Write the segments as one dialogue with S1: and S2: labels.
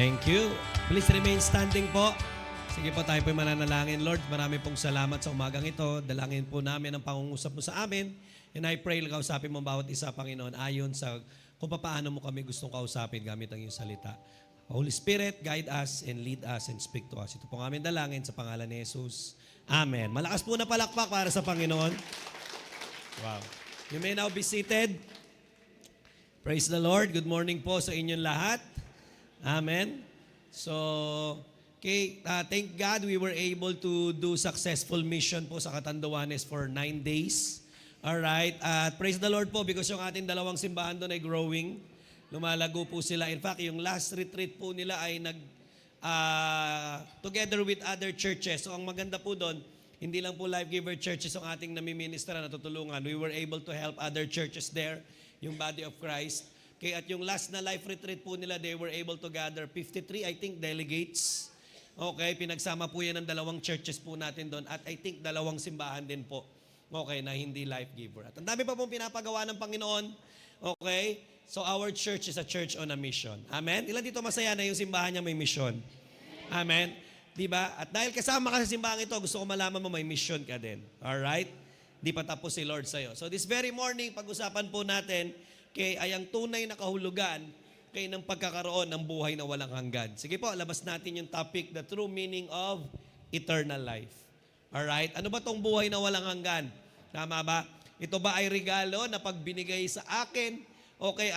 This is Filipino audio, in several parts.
S1: Thank you. Please remain standing po. Sige po, tayo po mananalangin. Lord, marami pong salamat sa umagang ito. Dalangin po namin ang pangungusap mo sa amin. And I pray, kausapin mo bawat isa, Panginoon, ayon sa kung paano mo kami gustong kausapin gamit ang iyong salita. Holy Spirit, guide us and lead us and speak to us. Ito po ang aming dalangin sa pangalan ni Jesus. Amen. Malakas po na palakpak para sa Panginoon. Wow. You may now be seated. Praise the Lord. Good morning po sa inyong lahat. Amen. So, okay, thank God we were able to do successful mission po sa Catanduanes for 9 days. Alright, at praise the Lord po because yung ating dalawang simbahan doon ay growing. Lumalago po sila. In fact, yung last retreat po nila ay together with other churches. So, ang maganda po doon, hindi lang po Life Giver churches ang ating namiministra na tutulungan. We were able to help other churches there, yung body of Christ. Okay, at yung last na life retreat po nila, they were able to gather 53, I think, delegates. Okay, pinagsama po yan ng dalawang churches po natin doon. At I think dalawang simbahan din po. Okay, na hindi life giver. At ang dami pa pong pinapagawa ng Panginoon. Okay, so our church is a church on a mission. Amen? Ilan dito masaya na yung simbahan niya may mission? Amen? Diba? At dahil kasama ka sa simbahan ito, gusto ko malaman mo may mission ka din. Alright? Di pa tapos si Lord sa'yo. So this very morning, pag-usapan po natin, ay ang tunay na kahulugan ng pagkakaroon ng buhay na walang hanggan. Sige po, labas natin yung topic, the true meaning of eternal life. Alright? Ano ba tong buhay na walang hanggan? Tama ba? Ito ba ay regalo na pag binigay sa akin,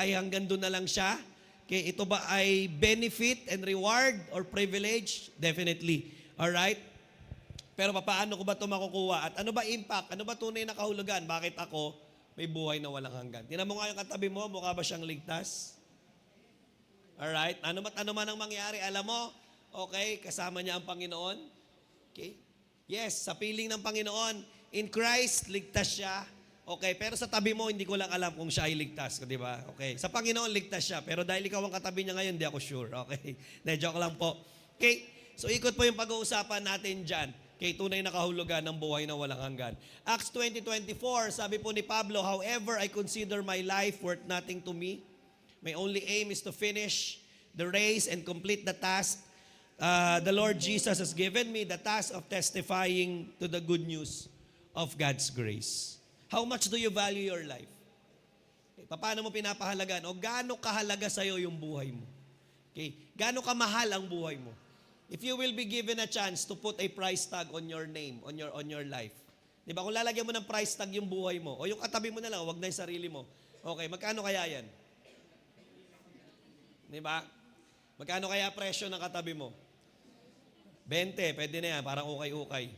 S1: ay hanggang doon na lang siya? Ito ba ay benefit and reward or privilege? Definitely. Alright? Pero paano ko ba ito makukuha? At ano ba impact? Ano ba tunay na kahulugan? Bakit ako may buhay na walang hanggan? Tinan mo nga yung katabi mo, mukha ba siyang ligtas? Alright? Ano man ang mangyari, alam mo, kasama niya ang Panginoon. Okay? Yes, sa piling ng Panginoon, in Christ, ligtas siya. Okay, pero sa tabi mo, hindi ko lang alam kung siya ay ligtas. Di ba? Okay, sa Panginoon, ligtas siya. Pero dahil ikaw ang katabi niya ngayon, hindi ako sure. Okay? Joke lang po. Okay? So, ikot po yung pag-uusapan natin dyan. Okay, tunay na kahulugan ng buhay na walang hanggan. Acts 20:24, sabi po ni Pablo, however, I consider my life worth nothing to me. My only aim is to finish the race and complete the task the Lord Jesus has given me, the task of testifying to the good news of God's grace. How much do you value your life? Okay, paano mo pinapahalagan? O gaano kahalaga sa'yo yung buhay mo? Okay, gaano kamahal ang buhay mo? If you will be given a chance to put a price tag on your name, on your life. Di ba? Kung lalagyan mo ng price tag yung buhay mo, o yung katabi mo na lang, wag na yung sarili mo. Okay, magkano kaya yan? Di ba? Magkano kaya presyo ng katabi mo? 20, pwede na yan, parang ukay-ukay.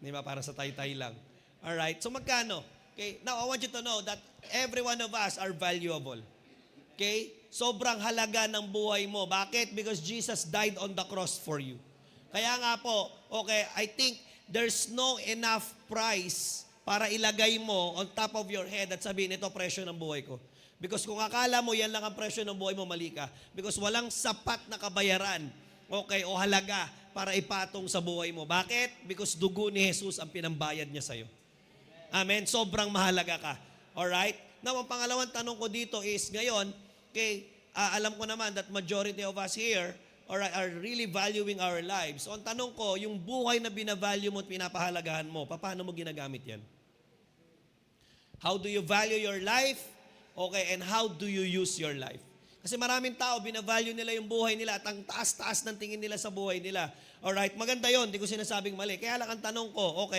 S1: Di ba? Para sa tay-tay lang. Alright, so magkano? Okay, now I want you to know that every one of us are valuable. Okay? Sobrang halaga ng buhay mo. Bakit? Because Jesus died on the cross for you. Kaya nga po, I think there's no enough price para ilagay mo on top of your head at sabihin, ito presyo ng buhay ko. Because kung akala mo yan lang ang presyo ng buhay mo, mali ka. Because walang sapat na kabayaran, o halaga para ipatong sa buhay mo. Bakit? Because dugo ni Jesus ang pinambayad niya sa'yo. Amen? Sobrang mahalaga ka. Alright? Now, ang pangalawang tanong ko dito is, ngayon, alam ko naman that majority of us here are really valuing our lives. So, ang tanong ko, yung buhay na binavalue mo at pinapahalagahan mo, paano mo ginagamit yan? How do you value your life? And how do you use your life? Kasi maraming tao, binavalue nila yung buhay nila at ang taas-taas ng tingin nila sa buhay nila. Alright, maganda yon, hindi ko sinasabing mali. Kaya lang ang tanong ko,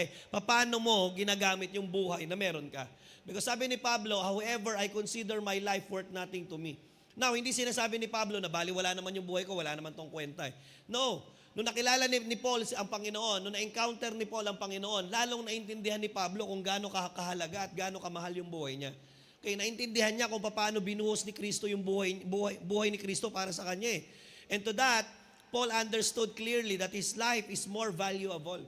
S1: paano mo ginagamit yung buhay na meron ka? Because sabi ni Pablo, however, I consider my life worth nothing to me. Now, hindi sinasabi ni Pablo na bali wala naman yung buhay ko, wala naman tong kwenta. No, nung nakilala ni Paul ang Panginoon, nung na-encounter ni Paul ang Panginoon, lalong naintindihan ni Pablo kung gaano kahalaga at gaano kamahal yung buhay niya. Okay, naintindihan niya kung paano binuhos ni Kristo yung buhay ni Kristo para sa kanya. And to that, Paul understood clearly that his life is more valuable.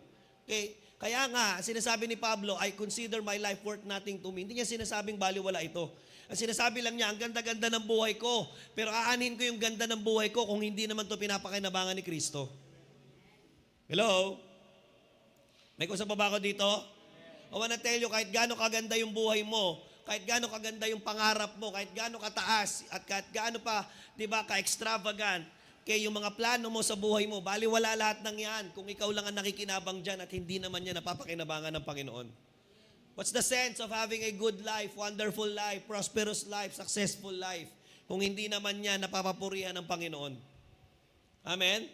S1: Okay, kaya nga, sinasabi ni Pablo, I consider my life worth nothing to me. Hindi niya sinasabing baliwala ito. Ang sinasabi lang niya, ang ganda-ganda ng buhay ko, pero aanhin ko yung ganda ng buhay ko kung hindi naman ito pinapakinabangan ni Kristo. Hello? May kusap pa ba ako dito? I wanna tell you, kahit gaano kaganda yung buhay mo, kahit gaano kaganda yung pangarap mo, kahit gaano kataas, at kahit gaano pa, di ba, ka-extravagant, Kaya yung mga plano mo sa buhay mo, baliwala lahat ng yan kung ikaw lang ang nakikinabang dyan at hindi naman yan napapakinabangan ng Panginoon. What's the sense of having a good life, wonderful life, prosperous life, successful life, kung hindi naman yan napapapurihan ng Panginoon? Amen?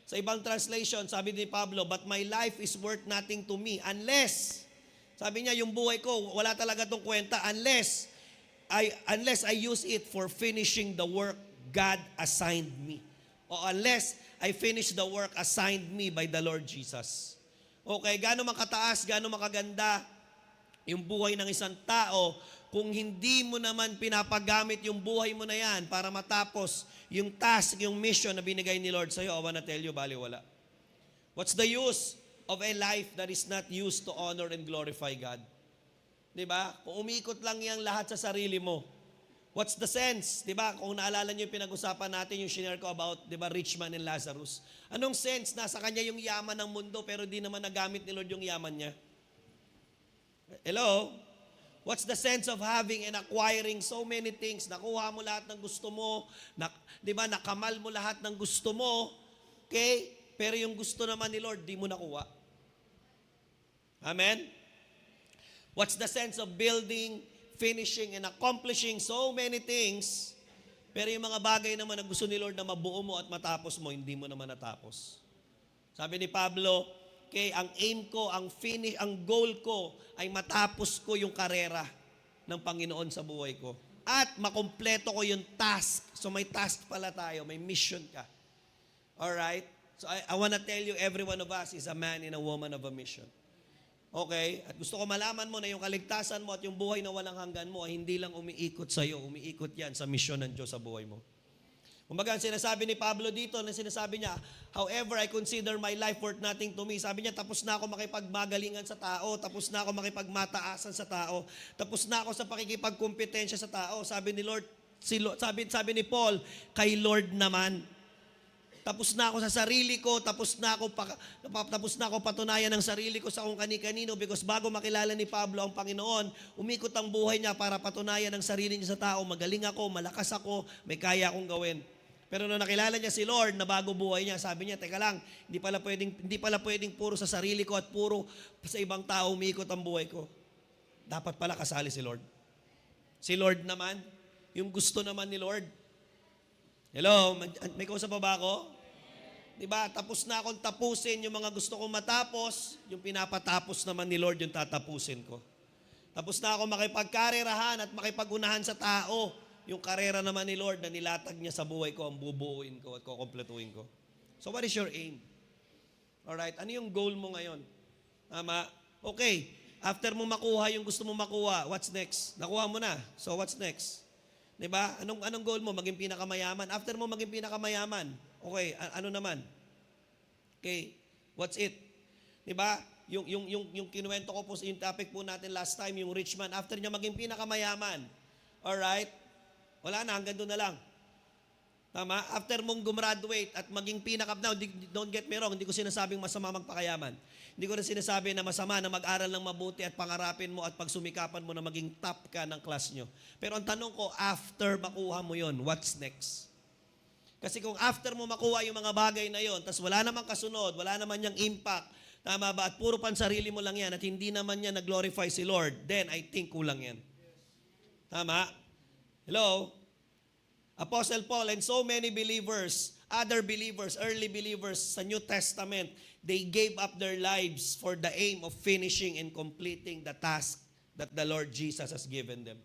S1: Sa ibang translation, sabi ni Pablo, but my life is worth nothing to me unless, sabi niya, yung buhay ko, wala talaga tong kwenta unless I use it for finishing the work God assigned me. O unless I finish the work assigned me by the Lord Jesus. Okay, gaano makataas, gaano makaganda yung buhay ng isang tao kung hindi mo naman pinapagamit yung buhay mo na yan para matapos yung task, yung mission na binigay ni Lord sa'yo. I wanna tell you, baliwala. What's the use of a life that is not used to honor and glorify God? Diba? Kung umiikot lang yan lahat sa sarili mo, what's the sense? Diba? Kung naalala nyo yung pinag-usapan natin, yung share ko about, diba, rich man and Lazarus. Anong sense? Nasa kanya yung yaman ng mundo pero di naman nagamit ni Lord yung yaman niya. Hello? What's the sense of having and acquiring so many things? Nakuha mo lahat ng gusto mo, diba? Nakamal mo lahat ng gusto mo, okay? Pero yung gusto naman ni Lord, di mo nakuha. Amen? What's the sense of building, finishing, and accomplishing so many things, pero yung mga bagay naman na gusto ni Lord na mabuo mo at matapos mo, hindi mo naman natapos. Sabi ni Pablo, okay, ang aim ko, ang goal ko ay matapos ko yung karera ng Panginoon sa buhay ko. At makompleto ko yung task. So may task pala tayo, may mission ka. Alright? So I wanna tell you, every one of us is a man and a woman of a mission. Okay? At gusto ko malaman mo na yung kaligtasan mo at yung buhay na walang hanggan mo ay hindi lang umiikot sa iyo, umiikot yan sa misyon ng Diyos sa buhay mo. Kumbaga, ang sinasabi ni Pablo dito, na sinasabi niya, however, I consider my life worth nothing to me. Sabi niya, tapos na ako makipagmagalingan sa tao, tapos na ako makipagmataasan sa tao, tapos na ako sa pakikipagkompetensya sa tao. Sabi ni Lord, sabi ni Paul, kay Lord naman. Tapos na ako sa sarili ko, tapos na ako patunayan ng sarili ko sa kung kani-kanino because bago makilala ni Pablo ang Panginoon, umikot ang buhay niya para patunayan ng sarili niya sa tao, magaling ako, malakas ako, may kaya akong gawin. Pero nung nakilala niya si Lord na bago buhay niya, sabi niya, teka lang, hindi pala pwedeng puro sa sarili ko at puro sa ibang tao umikot ang buhay ko. Dapat pala kasali si Lord. Si Lord naman, yung gusto naman ni Lord. Hello, may kausap pa ba ako? Diba, tapos na akong tapusin yung mga gusto kong matapos, yung pinapatapos naman ni Lord yung tatapusin ko. Tapos na ako makipagkarerahan at makipagunahan sa tao, yung karera naman ni Lord na nilatag niya sa buhay ko, ang bubuuin ko at kukompletuin ko. So what is your aim? Alright, ano yung goal mo ngayon? Tama? Okay, after mo makuha yung gusto mo makuha, what's next? Nakuha mo na, so what's next? Diba? Anong goal mo? Maging pinakamayaman. After mo maging pinakamayaman, okay, ano naman? Okay, what's it? Diba? Yung kinuwento ko po, yung topic po natin last time, yung rich man, after niya maging pinakamayaman, alright, wala na, hanggang doon na lang. Tama? After mong gumraduate at maging now, don't get me wrong, hindi ko sinasabing masama magpakayaman. Hindi ko na sinasabi na masama na mag-aral ng mabuti at pangarapin mo at pagsumikapan mo na maging top ka ng class nyo. Pero ang tanong ko, after makuha mo yon, what's next? Kasi kung after mo makuha yung mga bagay na yon, tas wala namang kasunod, wala naman yung impact, tama ba? At puro pansarili mo lang yan at hindi naman yan nag-glorify si Lord, then I think kulang yan. Tama? Hello? Apostle Paul and so many believers, other believers, early believers sa New Testament, they gave up their lives for the aim of finishing and completing the task that the Lord Jesus has given them.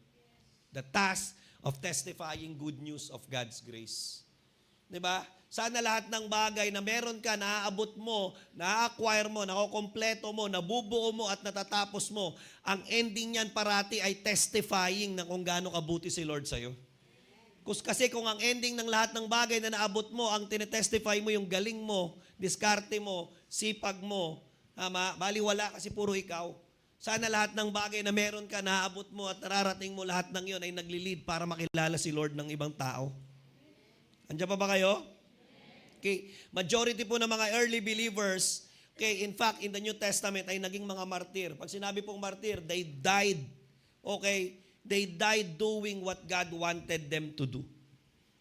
S1: The task of testifying good news of God's grace. Diba? Sana lahat ng bagay na meron ka, naaabot mo, na-acquire mo, nakokompleto mo, nabubuo mo at natatapos mo, ang ending niyan parati ay testifying na kung gaano kabuti si Lord sa'yo. Kasi kung ang ending ng lahat ng bagay na naabot mo, ang tinetestify mo yung galing mo, diskarte mo, sipag mo, tama, baliwala kasi puro ikaw. Sana lahat ng bagay na meron ka, naabot mo at nararating mo lahat ng yon ay nagli-lead para makilala si Lord ng ibang tao. Andiyan pa ba kayo? Okay. Majority po ng mga early believers, okay, in fact, in the New Testament ay naging mga martir. Pag sinabi pong martir, they died. Okay? They died doing what God wanted them to do.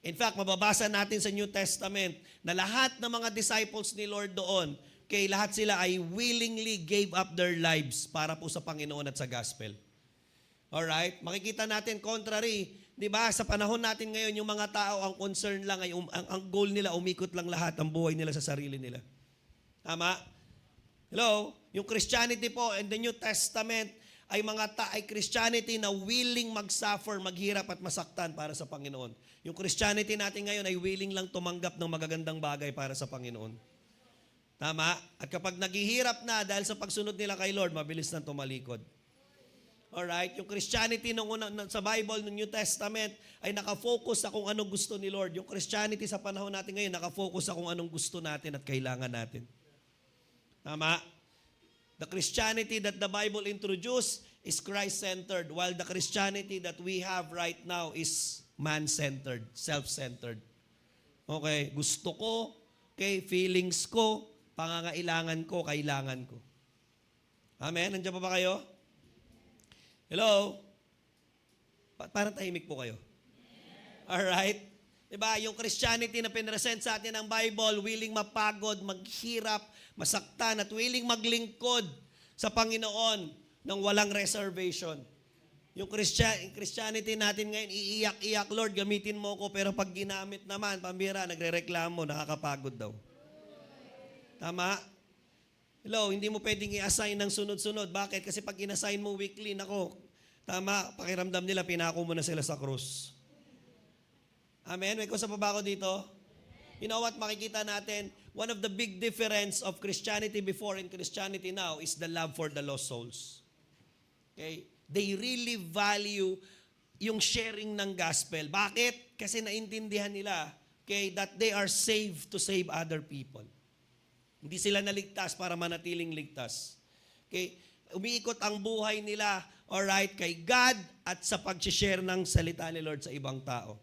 S1: In fact, mababasa natin sa New Testament na lahat ng mga disciples ni Lord doon, kay lahat sila ay willingly gave up their lives para po sa Panginoon at sa gospel. Alright? Makikita natin contrary, 'di ba? Sa panahon natin ngayon, yung mga tao ang concern lang ay ang goal nila umikot lang lahat ang buhay nila sa sarili nila. Tama? Hello? Yung Christianity po in the New Testament ay ay Christianity na willing mag-suffer, maghirap at masaktan para sa Panginoon. Yung Christianity natin ngayon ay willing lang tumanggap ng magagandang bagay para sa Panginoon. Tama? At kapag naghihirap na dahil sa pagsunod nila kay Lord, mabilis na tumalikod. Alright? Yung Christianity sa Bible, ng New Testament, ay nakafocus sa kung anong gusto ni Lord. Yung Christianity sa panahon natin ngayon, nakafocus sa kung anong gusto natin at kailangan natin. Tama? The Christianity that the Bible introduced is Christ-centered, while the Christianity that we have right now is man-centered, self-centered. Okay? Gusto ko, okay, feelings ko, pangangailangan ko, kailangan ko. Amen? Nandiyan pa ba kayo? Hello? Parang tahimik po kayo. Alright? Diba? Yung Christianity na pinresent sa atin ng Bible, willing mapagod, maghirap, masaktan, at willing maglingkod sa Panginoon ng walang reservation. Yung Christianity natin ngayon, iiyak-iyak, Lord, gamitin mo ko, pero pag ginamit naman, pambira, nagre-reklamo, nakakapagod daw. Tama? Hello, hindi mo pwedeng i-assign ng sunod-sunod. Bakit? Kasi pag in-assign mo weekly, nako, tama, pakiramdam nila, pinako mo na sila sa krus. Amen? May kusa pa ba ako dito? You know what, makikita natin, one of the big difference of Christianity before and Christianity now is the love for the lost souls. Okay? They really value yung sharing ng gospel. Bakit? Kasi naintindihan nila, okay, that they are saved to save other people. Hindi sila naligtas para manatiling ligtas. Okay? Umiikot ang buhay nila, alright, kay God at sa pag-share ng salita ni Lord sa ibang tao.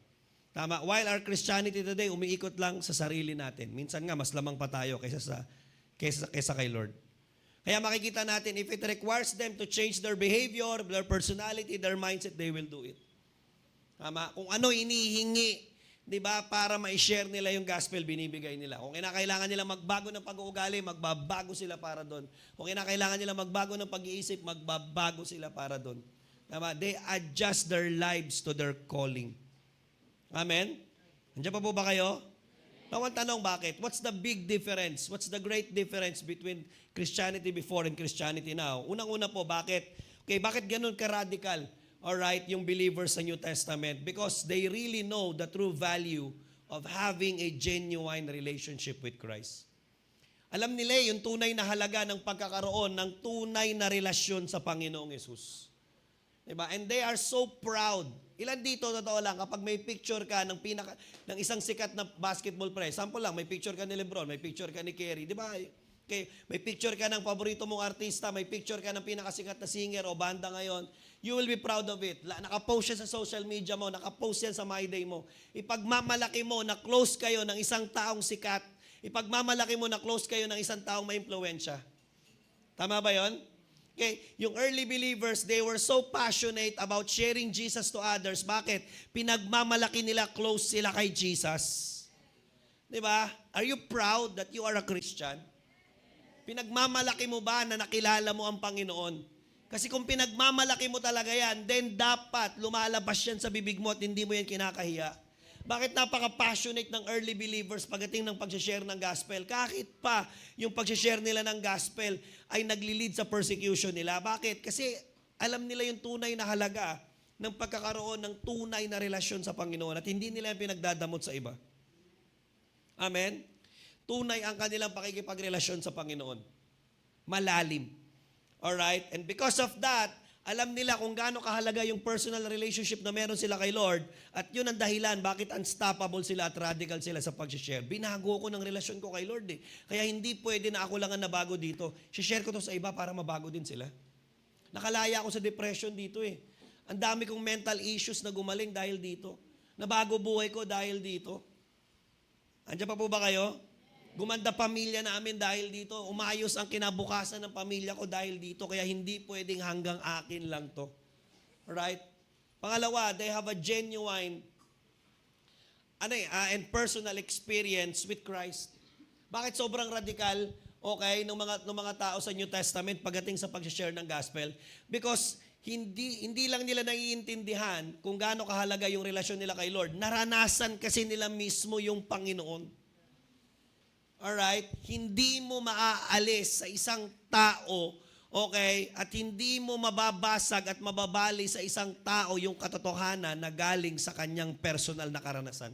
S1: Tama. While our Christianity today, umiikot lang sa sarili natin. Minsan nga, mas lamang pa tayo kaysa kay Lord. Kaya makikita natin, if it requires them to change their behavior, their personality, their mindset, they will do it. Tama. Kung ano inihingi, di ba, para ma-share nila yung gospel, binibigay nila. Kung kinakailangan nila magbago ng pag-uugali, magbabago sila para doon. Kung kinakailangan nila magbago ng pag-iisip, magbabago sila para doon. Tama. They adjust their lives to their calling. Amen? Nandiyan pa po ba kayo? Ang tanong, bakit? What's the big difference? What's the great difference between Christianity before and Christianity now? Unang-una po, bakit? Okay, bakit ganun ka-radical? Alright, yung believers sa New Testament? Because they really know the true value of having a genuine relationship with Christ. Alam nila yung tunay na halaga ng pagkakaroon ng tunay na relasyon sa Panginoong Yesus. Diba? And they are so proud. Ilan dito, totoo lang, kapag may picture ka ng isang sikat na basketball player, sample lang, may picture ka ni Lebron, may picture ka ni Kerry, di ba? Okay, may picture ka ng paborito mong artista, may picture ka ng pinakasikat na singer o banda ngayon, you will be proud of it. Nakapost yan sa social media mo, nakapost yan sa My Day mo. Ipagmamalaki mo na close kayo ng isang taong sikat, ipagmamalaki mo na close kayo ng isang taong may impluwensya. Tama ba yon? Okay, yung early believers, they were so passionate about sharing Jesus to others. Bakit? Pinagmamalaki nila, close sila kay Jesus. Di ba? Are you proud that you are a Christian? Pinagmamalaki mo ba na nakilala mo ang Panginoon? Kasi kung pinagmamalaki mo talaga yan, then dapat lumalabas yan sa bibig mo at hindi mo yan kinakahiya. Bakit napaka-passionate ng early believers pagdating ng pag-share ng gospel? Kahit pa yung pag-share nila ng gospel ay nagli-lead sa persecution nila. Bakit? Kasi alam nila yung tunay na halaga ng pagkakaroon ng tunay na relasyon sa Panginoon at hindi nila yung pinagdadamot sa iba. Amen? Tunay ang kanilang pakikipagrelasyon sa Panginoon. Malalim. Alright? And because of that, alam nila kung gaano kahalaga yung personal relationship na meron sila kay Lord at yun ang dahilan bakit unstoppable sila at radical sila sa pag-share. Binago ko ng relasyon ko kay Lord eh. Kaya hindi pwede na ako lang ang nabago dito. Share ko to sa iba para mabago din sila. Nakalaya ako sa depression dito eh. Ang dami kong mental issues na gumaling dahil dito. Nabago buhay ko dahil dito. Andiyan pa po ba kayo? Gumanda pamilya namin dahil dito. Umayos ang kinabukasan ng pamilya ko dahil dito. Kaya hindi pwedeng hanggang akin lang to. Alright? Pangalawa, they have a genuine and personal experience with Christ. Bakit sobrang radikal, okay, ng mga tao sa New Testament pagdating sa pag-share ng gospel? Because hindi lang nila naiintindihan kung gaano kahalaga yung relasyon nila kay Lord. Naranasan kasi nila mismo yung Panginoon. Alright? Hindi mo maaalis sa isang tao, okay, at hindi mo mababasag at mababali sa isang tao yung katotohanan na galing sa kanyang personal na karanasan.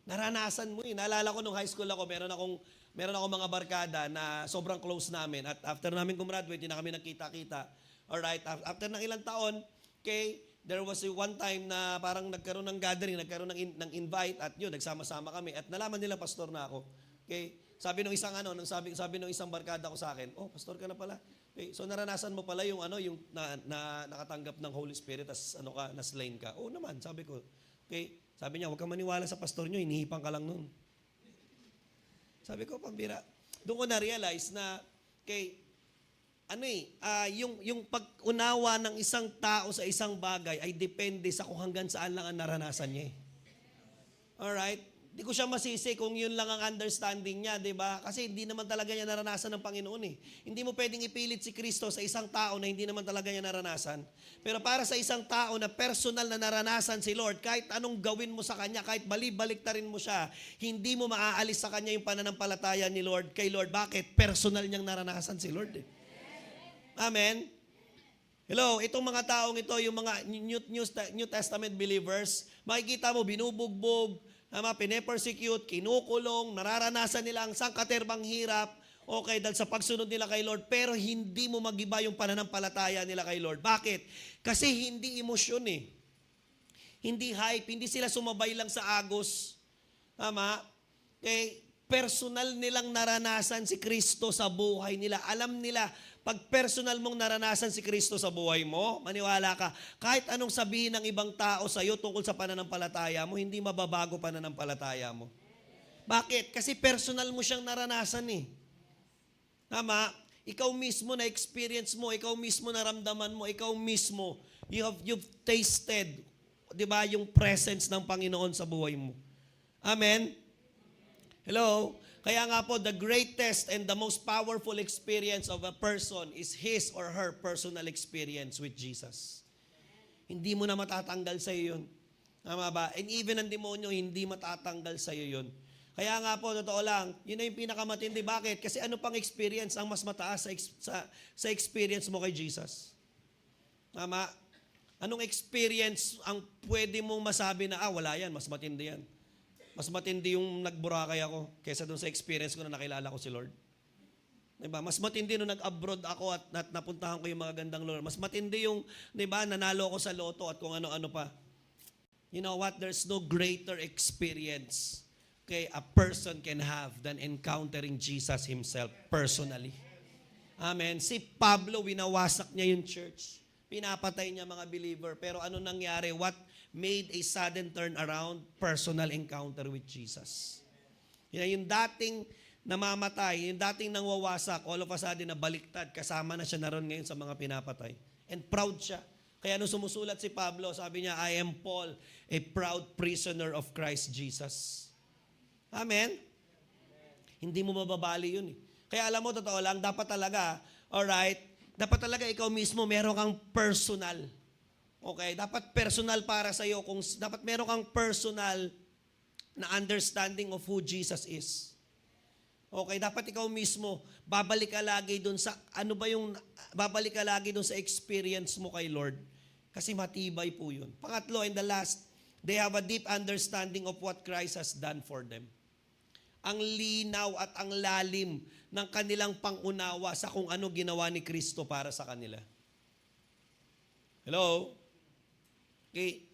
S1: Naranasan mo yun. Naalala ko nung high school ako, meron akong mga barkada na sobrang close namin. At after namin gumraduate, hindi na kami nagkita-kita. Alright, after ng ilang taon, okay, there was one time na parang nagkaroon ng gathering, nagkaroon ng invite at yun, nagsama-sama kami. At nalaman nila, pastor na ako. Okay, sabi nung isang barkada ko sa akin, oh, pastor ka na pala. Okay, so naranasan mo pala yung nakatanggap ng Holy Spirit as na slain ka. Oo naman, sabi ko. Okay, sabi niya, huwag kang maniwala sa pastor niyo, hinihipang ka lang nun. Sabi ko, pambira. Doon ko na-realize na, okay, yung pag-unawa ng isang tao sa isang bagay ay depende sa kung hanggang saan lang ang naranasan niya. Alright? Di ko siya masisi kung yun lang ang understanding niya, di ba? Kasi hindi naman talaga niya naranasan ng Panginoon eh. Hindi mo pwedeng ipilit si Kristo sa isang tao na hindi naman talaga niya naranasan. Pero para sa isang tao na personal na naranasan si Lord, kahit anong gawin mo sa Kanya, kahit balik-baliktarin mo siya, hindi mo maaalis sa Kanya yung pananampalataya ni Lord kay Lord. Bakit? Personal niyang naranasan si Lord eh. Amen? Hello, itong mga taong ito, yung mga New Testament believers, makikita mo, binubugbog, pine-persecute, kinukulong, nararanasan nila ang sangkaterbang hirap, okay, dahil sa pagsunod nila kay Lord, pero hindi mo magiba yung pananampalataya nila kay Lord. Bakit? Kasi hindi emosyon eh. Hindi hype, hindi sila sumabay lang sa agos. Tama? Okay, personal nilang naranasan si Kristo sa buhay nila. Alam nila, pag personal mong naranasan si Kristo sa buhay mo, maniwala ka, kahit anong sabihin ng ibang tao sa iyo tungkol sa pananampalataya mo, hindi mababago pananampalataya mo. Bakit? Kasi personal mo siyang naranasan eh. Tama? Ikaw mismo na experience mo, ikaw mismo naramdaman mo, ikaw mismo, you've tasted, 'di ba, yung presence ng Panginoon sa buhay mo. Amen? Hello? Kaya nga po, the greatest and the most powerful experience of a person is his or her personal experience with Jesus. Hindi mo na matatanggal sa iyo yun. Tama ba? And even ang demonyo, hindi matatanggal sa iyo yun. Kaya nga po, totoo lang, yun na yung pinakamatindi. Bakit? Kasi ano pang experience ang mas mataas sa experience mo kay Jesus? Tama? Anong experience ang pwede mong masabi na, wala yan, mas matindi yan. Mas matindi yung nagburakay ako kaysa doon sa experience ko na nakilala ko si Lord. Diba? Mas matindi nung nag-abroad ako at napuntahan ko yung mga gandang lugar. Mas matindi yung, diba, nanalo ako sa loto at kung ano-ano pa. You know what? There's no greater experience, okay, a person can have than encountering Jesus Himself personally. Amen. Si Pablo, winawasak niya yung church. Pinapatay niya mga believer. Pero ano nangyari? What made a sudden turnaround? Personal encounter with Jesus. Yung dating namamatay, yung dating nangwawasak, all of a sudden nabaliktad, kasama na siya naroon ngayon sa mga pinapatay. And proud siya. Kaya nung sumusulat si Pablo, sabi niya, I am Paul, a proud prisoner of Christ Jesus. Amen? Hindi mo mababali yun eh. Kaya alam mo, totoo lang, dapat talaga, alright, dapat talaga ikaw mismo meron kang personal. Okay, dapat personal para sa iyo, dapat meron kang personal na understanding of who Jesus is. Okay, dapat ikaw mismo babalik ka lagi doon sa babalik ka lagi doon sa experience mo kay Lord. Kasi matibay po 'yun. Pangatlo and the last, they have a deep understanding of what Christ has done for them. Ang linaw at ang lalim ng kanilang pangunawa sa kung ano ginawa ni Kristo para sa kanila. Hello? Okay.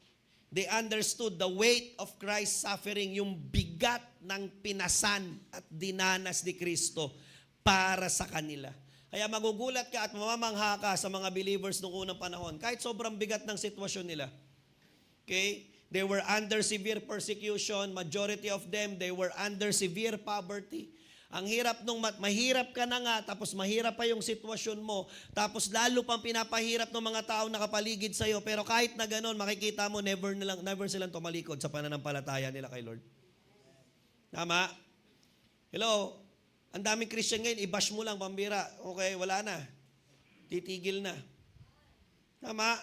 S1: They understood the weight of Christ's suffering, yung bigat ng pinasan at dinanas ni Kristo para sa kanila. Kaya magugulat ka at mamamangha ka sa mga believers noong unang panahon, kahit sobrang bigat ng sitwasyon nila. Okay? They were under severe persecution. Majority of them, they were under severe poverty. Ang hirap nung mahirap ka na nga, tapos mahirap pa yung sitwasyon mo, tapos lalo pang pinapahirap ng mga tao nakapaligid sa'yo, pero kahit na ganun, makikita mo, never silang tumalikod sa pananampalataya nila kay Lord. Tama? Hello? Ang daming Christian ngayon, i-bash mo lang, pambira. Okay, wala na. Titigil na. Tama?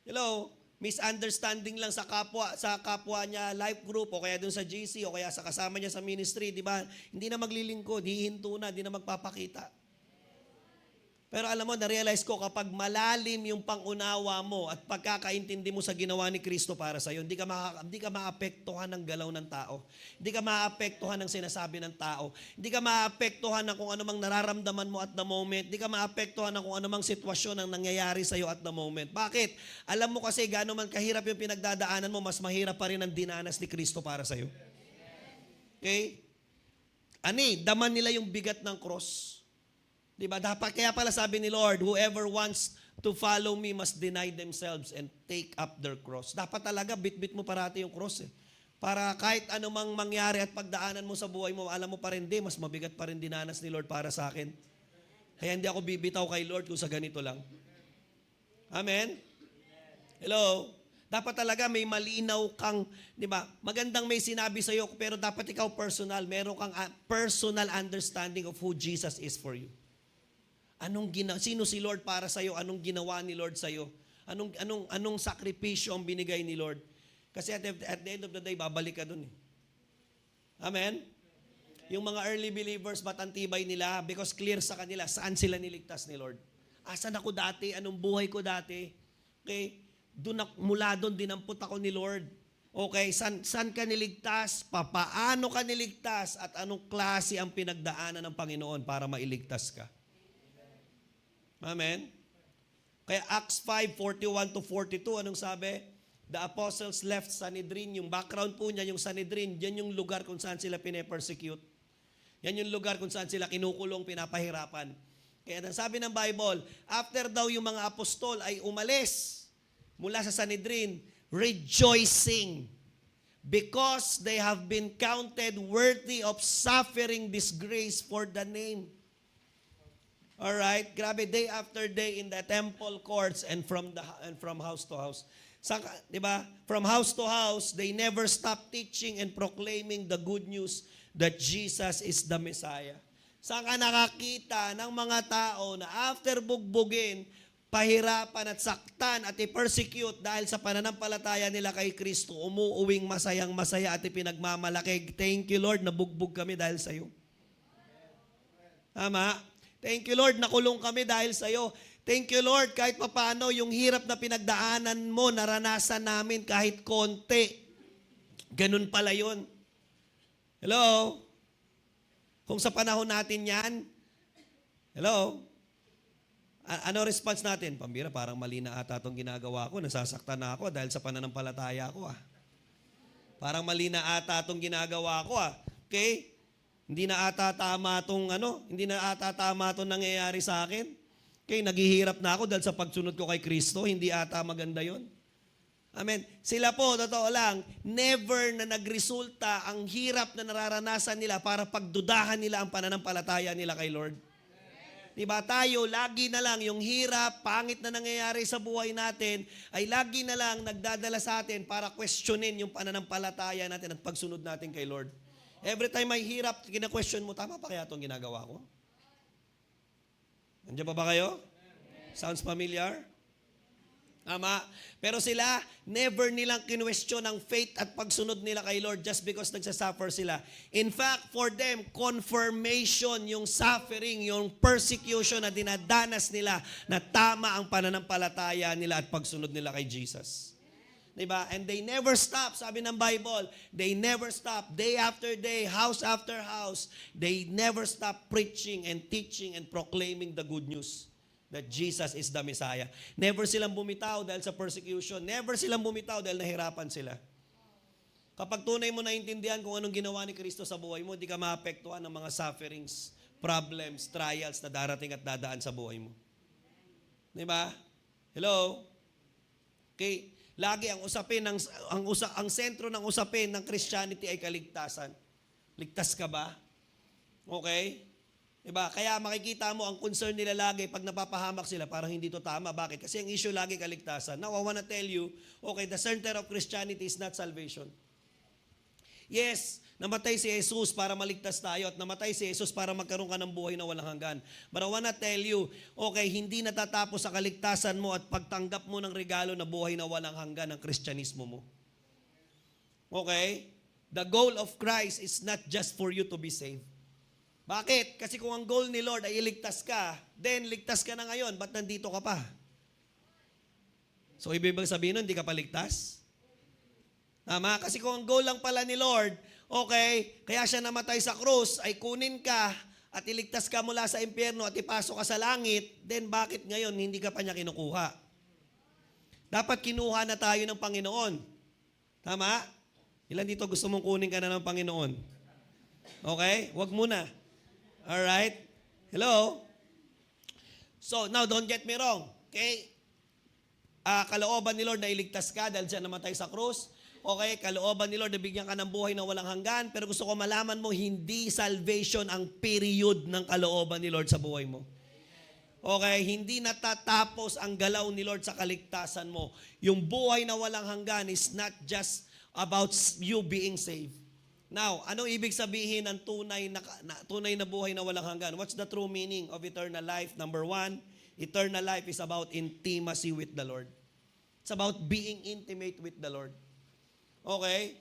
S1: Hello? Misunderstanding lang sa kapwa niya life group o kaya dun sa GC o kaya sa kasama niya sa ministry, di ba? Hindi na maglilingkod, hihinto na, hindi na magpapakita. Pero alam mo, na-realize ko kapag malalim yung pangunawa mo at pagkakaintindi mo sa ginawa ni Kristo para sa iyo, hindi ka maapektuhan ng galaw ng tao. Hindi ka maapektuhan ng sinasabi ng tao. Hindi ka maapektuhan ng kung ano mang nararamdaman mo at the moment. Hindi ka maapektuhan ng kung ano mang sitwasyon ang nangyayari sa iyo at the moment. Bakit? Alam mo kasi gaano man kahirap yung pinagdadaanan mo, mas mahirap pa rin ang dinanas ni Kristo para sa iyo. Okay? Daman nila yung bigat ng cross. Diba? Dapat, kaya pala sabi ni Lord, whoever wants to follow me must deny themselves and take up their cross. Dapat talaga, bit-bit mo parati yung cross eh. Para kahit anumang mangyari at pagdaanan mo sa buhay mo, alam mo pa rin, mas mabigat pa rin dinanas ni Lord para sa akin. Kaya hindi ako bibitaw kay Lord kung sa ganito lang. Amen? Hello? Dapat talaga may malinaw kang, di ba? Magandang may sinabi sa iyo, pero dapat ikaw personal, meron kang personal understanding of who Jesus is for you. Sino si Lord para sa iyo? Anong ginawa ni Lord sa iyo? Anong sakripisyo ang binigay ni Lord? Kasi at the end of the day, babalik ka dun eh. Amen? Yung mga early believers, ba't ang tibay nila? Because clear sa kanila, saan sila niligtas ni Lord? Asan ako dati? Anong buhay ko dati? Okay? Mula doon, dinampot ako ni Lord. Okay, saan ka niligtas? Paano ka niligtas? At anong klase ang pinagdaanan ng Panginoon para mailigtas ka? Amen? Kaya Acts 5:41-42, anong sabi? The apostles left Sanhedrin. Yung background po niya, yung Sanhedrin, yan yung lugar kung saan sila pine-persecute. Yan yung lugar kung saan sila kinukulong, pinapahirapan. Kaya sabi ng Bible, after daw yung mga apostol ay umalis mula sa Sanhedrin, rejoicing because they have been counted worthy of suffering disgrace for the name. Alright, grabe, day after day in the temple courts and from house to house. Di ba? From house to house, they never stop teaching and proclaiming the good news that Jesus is the Messiah. Saan ka nakakita ng mga tao na after bugbugin, pahirapan at saktan at i-persecute dahil sa pananampalataya nila kay Kristo, umuuwing masayang-masaya at ipinagmamalaki. Thank you, Lord, nabugbog kami dahil sa iyo. Tama? Thank you, Lord, nakulong kami dahil sa iyo. Thank you, Lord, kahit papaano yung hirap na pinagdaanan mo, naranasan namin kahit konti. Ganun pala yun. Hello? Kung sa panahon natin yan, hello? Ano response natin? Pambira, parang mali na ata itong ginagawa ko. Nasasaktan na ako dahil sa pananampalataya ko. Parang mali na ata itong ginagawa ko. Okay? Hindi na ata tama itong nangyayari sa akin. Okay, naghihirap na ako dahil sa pagsunod ko kay Kristo. Hindi ata maganda yon. Amen. Sila po, totoo lang, never na nagresulta ang hirap na nararanasan nila para pagdudahan nila ang pananampalataya nila kay Lord. Diba tayo, lagi na lang yung hirap, pangit na nangyayari sa buhay natin, ay lagi na lang nagdadala sa atin para questionin yung pananampalataya natin at pagsunod natin kay Lord. Every time may hirap, kina-question mo, tama pa kaya itong ginagawa ko? Nandiyan pa ba kayo? Sounds familiar? Tama. Pero sila, never nilang kinwestiyon ang faith at pagsunod nila kay Lord just because nagsasuffer sila. In fact, for them, confirmation, yung suffering, yung persecution na dinadanas nila na tama ang pananampalataya nila at pagsunod nila kay Jesus. Diba? And they never stop, sabi ng Bible, they never stop, day after day, house after house, they never stop preaching and teaching and proclaiming the good news that Jesus is the Messiah. Never silang bumitaw dahil sa persecution. Never silang bumitaw dahil nahirapan sila. Kapag tunay mo naintindihan kung anong ginawa ni Kristo sa buhay mo, di ka maapektuhan ng mga sufferings, problems, trials na darating at dadaan sa buhay mo. Diba? Hello? Okay. Lagi ang sentro ng usapin ng Christianity ay kaligtasan. Ligtas ka ba? Okay? Diba? Kaya makikita mo, ang concern nila lagi, pag napapahamak sila, parang hindi to tama. Bakit? Kasi ang issue lagi kaligtasan. Now, I wanna tell you, okay, the center of Christianity is not salvation. Yes, namatay si Jesus para maligtas tayo at namatay si Jesus para magkaroon ka ng buhay na walang hanggan. But I wanna tell you, okay, hindi natatapos sa kaligtasan mo at pagtanggap mo ng regalo na buhay na walang hanggan ng Kristyanismo mo. Okay? The goal of Christ is not just for you to be saved. Bakit? Kasi kung ang goal ni Lord ay iligtas ka, then ligtas ka na ngayon, ba't nandito ka pa? So, ibig sabihin nun, hindi ka pa ligtas? Tama? Kasi kung ang goal lang pala ni Lord, okay, kaya siya namatay sa krus, ay kunin ka at iligtas ka mula sa impyerno at ipasok ka sa langit, then bakit ngayon hindi ka pa niya kinukuha? Dapat kinuha na tayo ng Panginoon. Tama? Ilan dito gusto mong kunin ka na ng Panginoon? Okay? Wag muna. Alright? Hello? So, now don't get me wrong. Okay? Kalooban ni Lord na iligtas ka dahil siya namatay sa krus. Okay? Kalooban ni Lord na bigyan ka ng buhay na walang hanggan. Pero gusto ko malaman mo, hindi salvation ang period ng kalooban ni Lord sa buhay mo. Okay? Hindi natatapos ang galaw ni Lord sa kaligtasan mo. Yung buhay na walang hanggan is not just about you being saved. Now, anong ibig sabihin ng tunay na buhay na walang hanggan? What's the true meaning of eternal life? Number one, eternal life is about intimacy with the Lord. It's about being intimate with the Lord. Okay?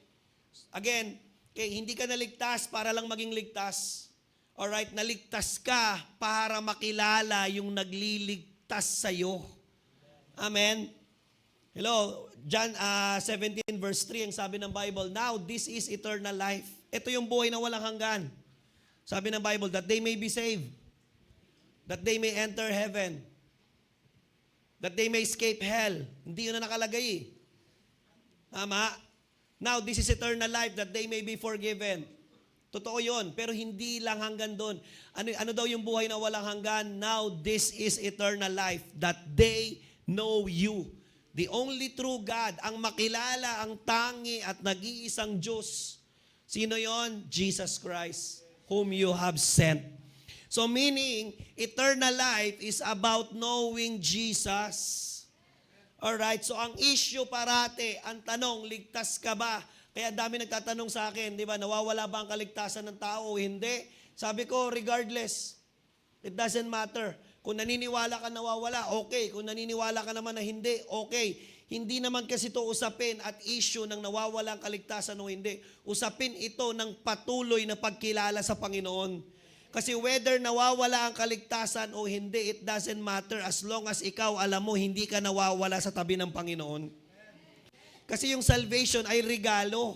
S1: Again, okay, hindi ka naligtas para lang maging ligtas. Alright? Naligtas ka para makilala yung nagliligtas sa'yo. Amen? Hello? John 17 verse 3, ang sabi ng Bible, now this is eternal life. Ito yung buhay na walang hanggan. Sabi ng Bible, that they may be saved. That they may enter heaven. That they may escape hell. Hindi yun na nakalagay. Tama? Now this is eternal life, that they may be forgiven. Totoo yun, pero hindi lang hanggan doon. Ano daw yung buhay na walang hanggan? Now this is eternal life, that they know you. The only true God, ang makilala, ang tangi at nag-iisang Diyos. Sino yon? Jesus Christ, whom you have sent. So meaning, eternal life is about knowing Jesus. Alright, so ang issue parate, ang tanong, ligtas ka ba? Kaya dami nagtatanong sa akin, di ba, nawawala ba ang kaligtasan ng tao o hindi? Sabi ko, regardless, it doesn't matter. Kung naniniwala ka nawawala, okay. Kung naniniwala ka naman na hindi, okay. Hindi naman kasi ito usapin at issue ng nawawala ang kaligtasan o hindi. Usapin ito ng patuloy na pagkilala sa Panginoon. Kasi whether nawawala ang kaligtasan o hindi, it doesn't matter as long as ikaw alam mo hindi ka nawawala sa tabi ng Panginoon. Kasi yung salvation ay regalo.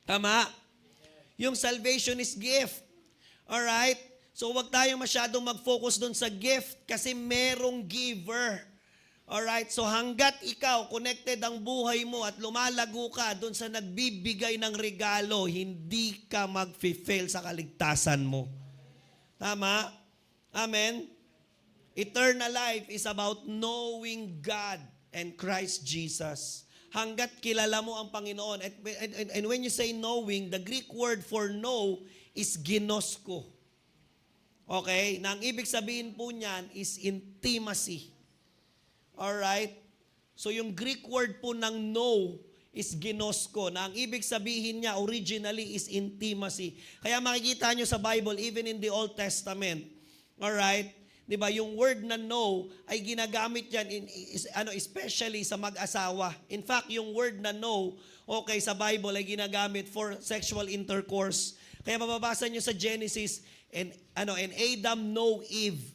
S1: Tama? Yung salvation is gift. Alright? So wag tayong masyadong mag-focus doon sa gift kasi merong giver. Alright? So hanggat ikaw connected ang buhay mo at lumalago ka doon sa nagbibigay ng regalo, hindi ka mag-fail sa kaligtasan mo. Tama? Amen? Eternal life is about knowing God and Christ Jesus. Hanggat kilala mo ang Panginoon. And when you say knowing, the Greek word for know is ginosko. Okay? Na ang ibig sabihin po niyan is intimacy. Alright? So yung Greek word po ng know is ginosko. Na ang ibig sabihin niya originally is intimacy. Kaya makikita nyo sa Bible, even in the Old Testament, alright? Diba, yung word na know ay ginagamit yan especially sa mag-asawa. In fact, yung word na know, okay, sa Bible ay ginagamit for sexual intercourse. Kaya mababasa nyo sa Genesis, and Adam know Eve.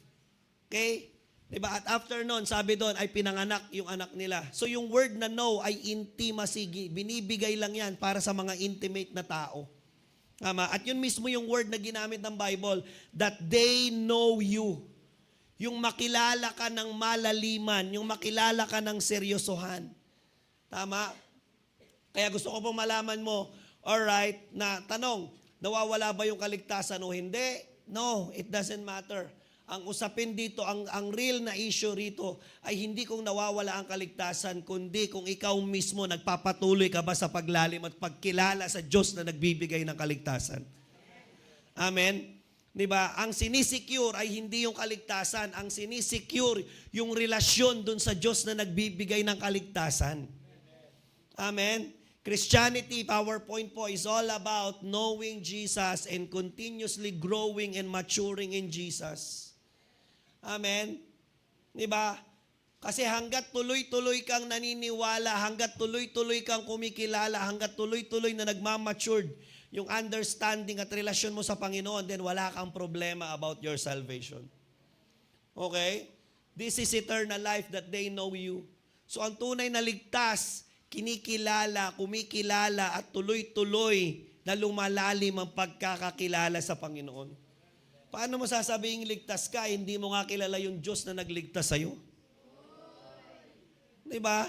S1: Okay? Diba? At after nun, sabi doon, ay pinanganak yung anak nila. So yung word na know ay intimacy. Binibigay lang yan para sa mga intimate na tao. Tama? At yun mismo yung word na ginamit ng Bible, that they know you. Yung makilala ka ng malaliman, yung makilala ka ng seryosohan. Tama? Kaya gusto ko pong malaman mo, alright, na tanong, nawawala ba yung kaligtasan o hindi? No, it doesn't matter. Ang usapin dito, ang real na issue rito ay hindi kung nawawala ang kaligtasan, kundi kung ikaw mismo nagpapatuloy ka ba sa paglalim at pagkilala sa Diyos na nagbibigay ng kaligtasan. Amen? Di ba? Ang sinisecure ay hindi yung kaligtasan. Ang sinisecure yung relasyon dun sa Diyos na nagbibigay ng kaligtasan. Amen? Christianity, PowerPoint po, is all about knowing Jesus and continuously growing and maturing in Jesus. Amen? Di ba? Kasi hanggat tuloy-tuloy kang naniniwala, hanggat tuloy-tuloy kang kumikilala, hanggat tuloy-tuloy na nagmamatured yung understanding at relasyon mo sa Panginoon, then wala kang problema about your salvation. Okay? This is eternal life that they know you. So ang tunay na ligtas, kinikilala, kumikilala at tuloy-tuloy na lumalalim ang pagkakakilala sa Panginoon. Paano mo sasabing ligtas ka, hindi mo nga kilala yung Diyos na nagligtas sa'yo? Diba?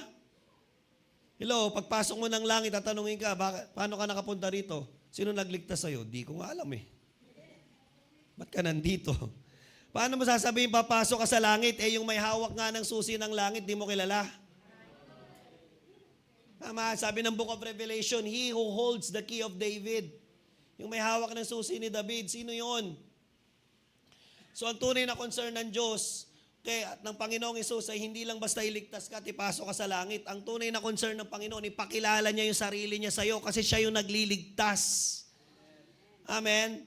S1: Hello, pagpasok mo ng langit, tatanungin ka, paano ka nakapunta rito? Sino nagligtas sa'yo? Di ko nga alam eh. Ba't ka nandito? Paano mo sasabihin papasok ka sa langit, yung may hawak nga ng susi ng langit, di mo kilala? Tama, sabi ng Book of Revelation, He who holds the key of David. Yung may hawak ng susi ni David, sino yon? So ang tunay na concern ng Diyos, at ng Panginoong Hesus ay hindi lang basta iligtas ka at ipasok ka sa langit. Ang tunay na concern ng Panginoon, ipakilala niya yung sarili niya sa iyo kasi siya yung nagliligtas. Amen?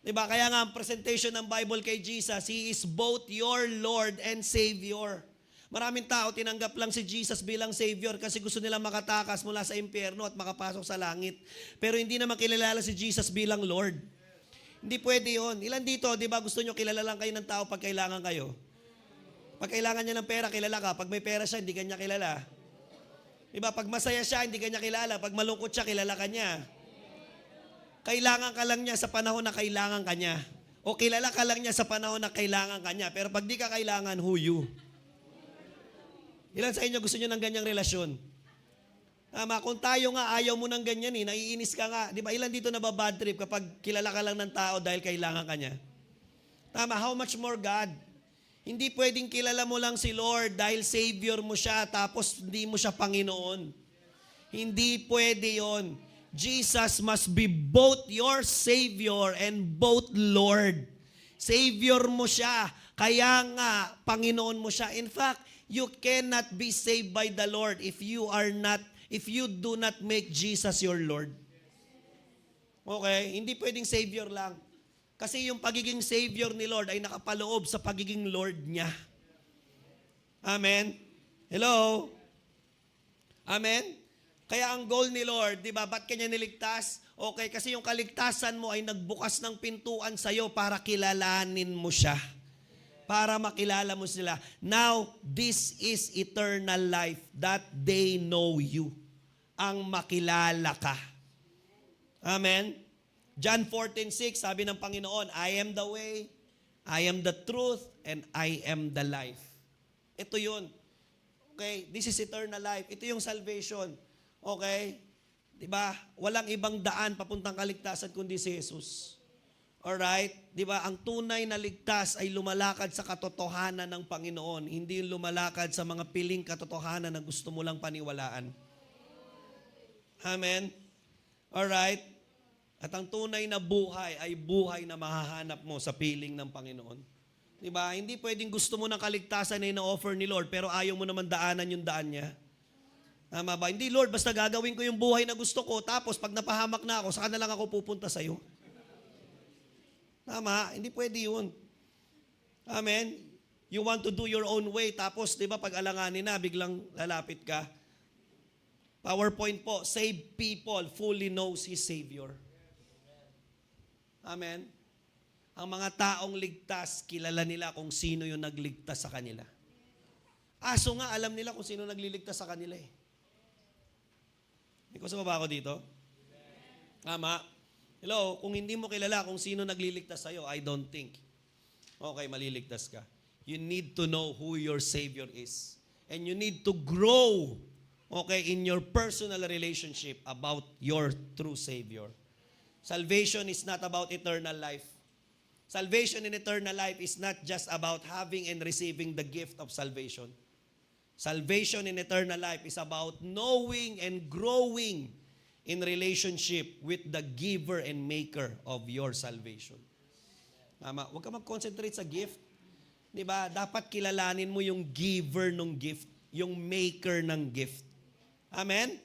S1: Diba? Kaya nga ang presentation ng Bible kay Jesus, He is both your Lord and Savior. Maraming tao tinanggap lang si Jesus bilang Savior kasi gusto nila makatakas mula sa impyerno at makapasok sa langit. Pero hindi naman kilala si Jesus bilang Lord. Hindi pwede yun. Ilan dito, di ba gusto nyo kilala lang kayo ng tao pag kailangan kayo? Pag kailangan niya ng pera, kilala ka. Pag may pera siya, hindi ka niya kilala. Diba? Pag masaya siya, hindi ka niya kilala. Pag malungkot siya, kilala ka niya. Kailangan ka lang niya sa panahon na kailangan ka niya. O kilala ka lang niya sa panahon na kailangan ka niya. Pero pag di ka kailangan, who you? Ilan sa inyo gusto niyo ng ganyang relasyon? Tama, kung tayo nga ayaw mo ng ganyan naiinis ka nga. Di ba? Ilan dito nababad trip kapag kilala ka lang ng tao dahil kailangan ka niya? Tama, how much more God? Hindi pwedeng kilala mo lang si Lord dahil Savior mo siya tapos hindi mo siya Panginoon. Hindi pwede yon. Jesus must be both your Savior and both Lord. Savior mo siya, kaya nga Panginoon mo siya. In fact, you cannot be saved by the Lord if you do not make Jesus your Lord. Okay? Hindi pwedeng Savior lang. Kasi yung pagiging Savior ni Lord ay nakapaloob sa pagiging Lord niya. Amen? Hello? Amen? Kaya ang goal ni Lord, di ba, ba't kanya niligtas? Okay, kasi yung kaligtasan mo ay nagbukas ng pintuan sa'yo para kilalanin mo siya. Para makilala mo sila. Now, this is eternal life, that they know you. Ang makilala ka. Amen? John 14:6, sabi ng Panginoon, I am the way, I am the truth, and I am the life. Ito yun. Okay? This is eternal life. Ito yung salvation. Okay? Diba? Walang ibang daan papuntang kaligtasan kundi si Jesus. Alright? Diba? Ang tunay na ligtas ay lumalakad sa katotohanan ng Panginoon. Hindi yung lumalakad sa mga piling katotohanan na gusto mo lang paniwalaan. Amen? Alright? At ang tunay na buhay ay buhay na mahahanap mo sa piling ng Panginoon. Diba? Hindi pwedeng gusto mo ng kaligtasan na ina-offer ni Lord pero ayaw mo naman daanan yung daan niya. Tama ba? Hindi, Lord, basta gagawin ko yung buhay na gusto ko tapos pag napahamak na ako, saka na lang ako pupunta sa'yo. Tama? Hindi pwede yun. Amen? You want to do your own way tapos, di ba, pag alanganin na, biglang lalapit ka. PowerPoint po, save people fully knows His Savior. Amen? Ang mga taong ligtas, kilala nila kung sino yung nagligtas sa kanila. Aso nga, alam nila kung sino nagliligtas sa kanila eh. May kusama ba ako dito? Tama. Hello, kung hindi mo kilala kung sino nagliligtas sa'yo, I don't think. Okay, maliligtas ka. You need to know who your Savior is. And you need to grow, okay, in your personal relationship about your true Savior. Salvation is not about eternal life. Salvation in eternal life is not just about having and receiving the gift of salvation. Salvation in eternal life is about knowing and growing in relationship with the giver and maker of your salvation. Tama? Huwag ka mag-concentrate sa gift. Di ba? Dapat kilalanin mo yung giver ng gift, yung maker ng gift. Amen?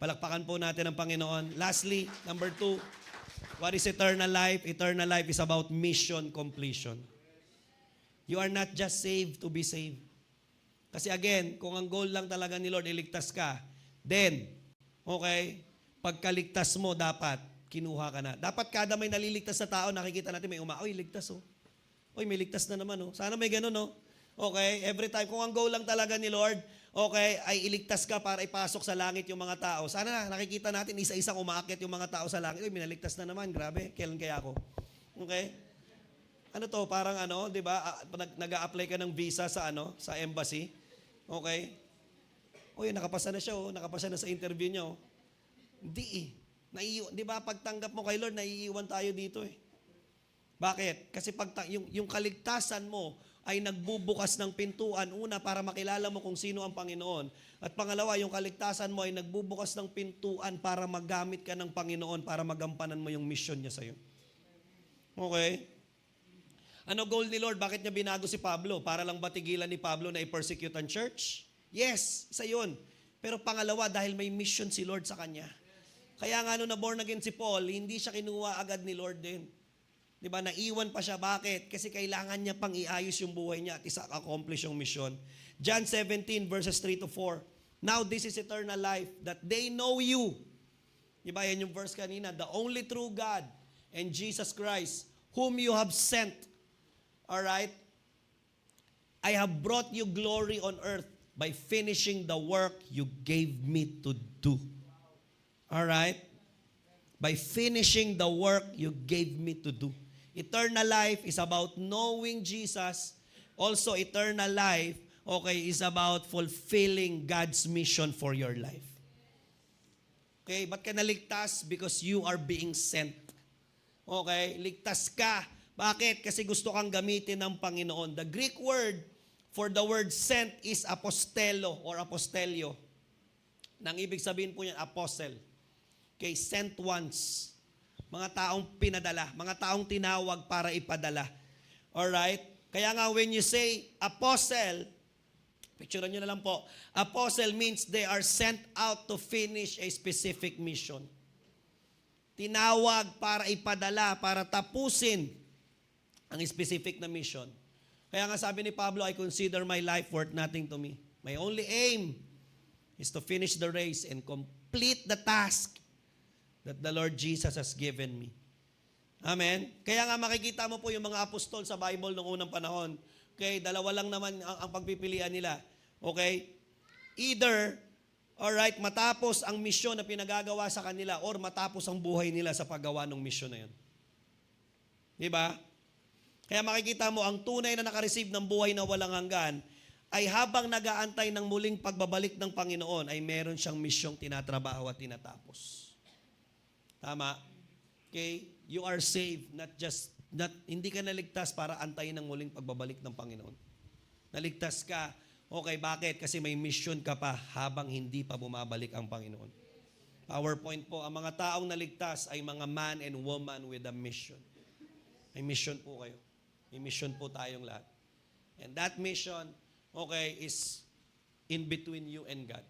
S1: Palakpakan po natin ang Panginoon. Lastly, number 2, what is eternal life? Eternal life is about mission completion. You are not just saved to be saved. Kasi again, kung ang goal lang talaga ni Lord, iligtas ka, then, okay, pagkaligtas mo, dapat, kinuha ka na. Dapat kada may naliligtas na tao, nakikita natin may oy, ligtas oh. Oy, may ligtas na naman oh. Sana may ganun oh. Okay, every time, kung ang goal lang talaga ni Lord, okay, ay iligtas ka para ipasok sa langit yung mga tao. Sana nakikita natin isa-isang umaakyat yung mga tao sa langit. Uy, minaligtas na naman. Grabe, kailan kaya ako? Okay? Ano to? Parang ano, di ba? Nag-a-apply ka ng visa sa sa embassy. Okay? Uy, nakapasa na siya oh. Nakapasa na sa interview niya oh. Hindi eh. Di ba? Pagtanggap mo kay Lord, naiiwan tayo dito eh. Bakit? Kasi yung kaligtasan mo ay nagbubukas ng pintuan. Una, para makilala mo kung sino ang Panginoon. At pangalawa, yung kaligtasan mo ay nagbubukas ng pintuan para magamit ka ng Panginoon para magampanan mo yung mission niya sa'yo. Okay? Ano goal ni Lord? Bakit niya binago si Pablo? Para lang ba tigilan ni Pablo na i-persecute ang church? Yes, isa yun. Pero pangalawa, dahil may mission si Lord sa kanya. Kaya nga nung na-born again si Paul, hindi siya kinuha agad ni Lord din. Di ba? Naiwan pa siya. Bakit? Kasi kailangan niya pang iayos yung buhay niya at isa-accomplish yung mission. John 17 verses 3 to 4. Now this is eternal life, that they know you. Di ba? Yan yung verse kanina. The only true God and Jesus Christ, whom you have sent. Alright? I have brought you glory on earth by finishing the work you gave me to do. Alright? By finishing the work you gave me to do. Eternal life is about knowing Jesus. Also, eternal life, okay, is about fulfilling God's mission for your life. Okay, ba't ka naligtas? Because you are being sent. Okay, ligtas ka. Bakit? Kasi gusto kang gamitin ng Panginoon. The Greek word for the word sent is apostelo or apostelio. Nang ibig sabihin po niyan, apostle. Okay, sent ones. Mga taong pinadala, mga taong tinawag para ipadala. Alright? Kaya nga when you say apostle, picturean nyo na lang po, apostle means they are sent out to finish a specific mission. Tinawag para ipadala, para tapusin ang specific na mission. Kaya nga sabi ni Pablo, I consider my life worth nothing to me. My only aim is to finish the race and complete the task that the Lord Jesus has given me. Amen? Kaya nga makikita mo po yung mga apostol sa Bible noong unang panahon. Okay, dalawa lang naman ang pagpipilian nila. Okay? Either, alright, matapos ang misyon na pinagagawa sa kanila or matapos ang buhay nila sa paggawa ng misyon na yun. Diba? Kaya makikita mo, ang tunay na nakareceive ng buhay na walang hanggan ay habang nag-aantay ng muling pagbabalik ng Panginoon ay meron siyang misyong tinatrabaho at tinatapos. Tama? Okay? You are saved, hindi ka naligtas para antayin ang muling pagbabalik ng Panginoon. Naligtas ka. Okay, bakit? Kasi may mission ka pa habang hindi pa bumabalik ang Panginoon. PowerPoint po, ang mga taong naligtas ay mga man and woman with a mission. May mission po kayo. May mission po tayong lahat. And that mission, okay, is in between you and God.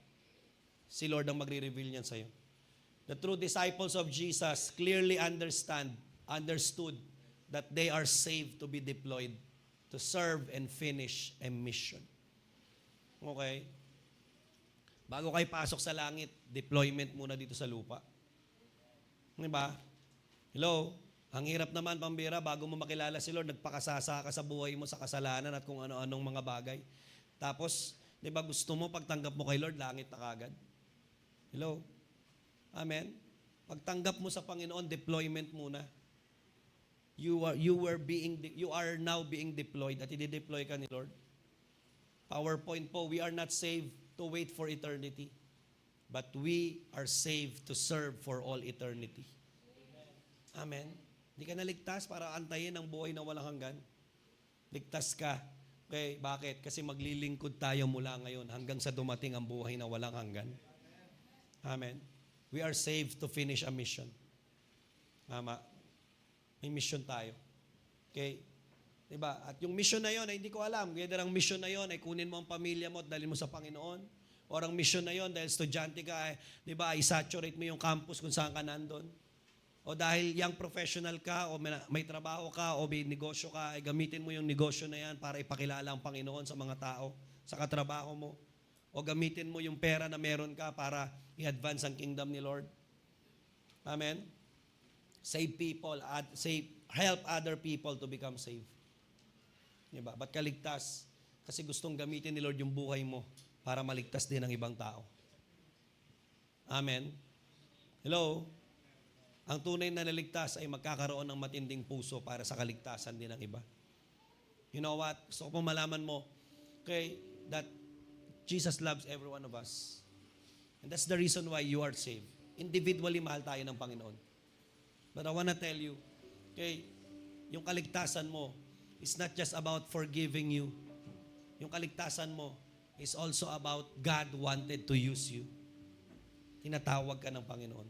S1: Si Lord ang magre-reveal niyan sa'yo. The true disciples of Jesus clearly understood that they are saved to be deployed, to serve and finish a mission. Okay? Bago kayo pasok sa langit, deployment muna dito sa lupa. Diba? Hello? Ang hirap naman, pambira, bago mo makilala si Lord, nagpakasasa ka sa buhay mo sa kasalanan at kung ano-anong mga bagay. Tapos, di ba gusto mo, pagtanggap mo kay Lord, langit na kagad? Hello? Amen? Pagtanggap mo sa Panginoon, deployment muna. You are now being deployed at i-deploy ka ni Lord. PowerPoint po, we are not saved to wait for eternity, but we are saved to serve for all eternity. Amen? Hindi ka naligtas para antayin ang buhay na walang hanggan. Ligtas ka. Okay, bakit? Kasi maglilingkod tayo mula ngayon hanggang sa dumating ang buhay na walang hanggan. Amen? We are saved to finish a mission. Tama. May mission tayo. Okay? Diba? At yung mission na yon ay hindi ko alam. Whether ang mission na yon ay kunin mo ang pamilya mo at dalhin mo sa Panginoon. Or ang mission na yon dahil estudyante ka, diba, i-saturate mo yung campus kung saan ka nandun. O dahil young professional ka, o may trabaho ka, o may negosyo ka, ay gamitin mo yung negosyo na yan para ipakilala ang Panginoon sa mga tao, sa katrabaho mo. O gamitin mo yung pera na meron ka para i-advance ang kingdom ni Lord. Amen? Save people, help other people to become saved. Diba? Ba't ka ligtas? Kasi gustong gamitin ni Lord yung buhay mo para maligtas din ang ibang tao. Amen? Hello? Ang tunay na naligtas ay magkakaroon ng matinding puso para sa kaligtasan din ng iba. You know what? Gusto ko pong malaman mo, okay, that Jesus loves every one of us. And that's the reason why you are saved. Individually, mahal tayo ng Panginoon. But I wanna tell you, okay, yung kaligtasan mo is not just about forgiving you. Yung kaligtasan mo is also about God wanted to use you. Tinatawag ka ng Panginoon.